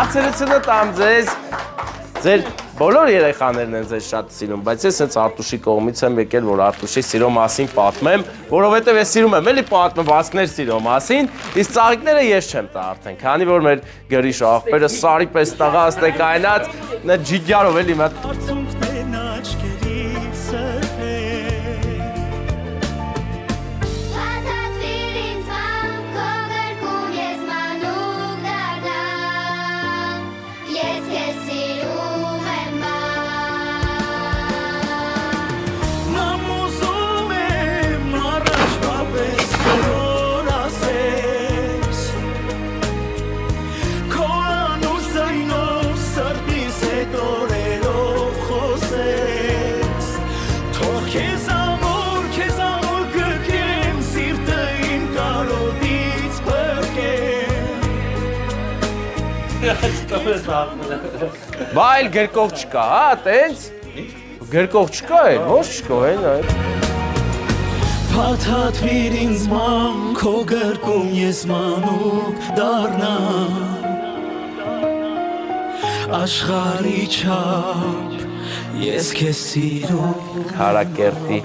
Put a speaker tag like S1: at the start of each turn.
S1: Հարցերությունը տամ ձեզ, ձեր բոլոր երեխաներն են ձեզ շատ սիրում, բայց ես հենց Արտուշի կողմից եմ եկել, որ Արտուշի սիրո մասին պատմեմ, որովհետև ես սիրում եմ էլի պատմվածքներ սիրո մասին, իսկ ծաղիկները ես չեմ տա արդեն, քանի որ մեր գրիշ աղբերը սարի պես տղաս է կայնած, նա ջիգյարով էլի մատ Բայլ գրկող չկա, հա, տենց, գրկող չկա է, ոչ չկա, հեն այդ
S2: Փաթաթվիր ինձ ման, քո գրկում ես մանուկ դառնամ Աշխարհի չափ, ես քեզ սիրում
S1: Քարակերտի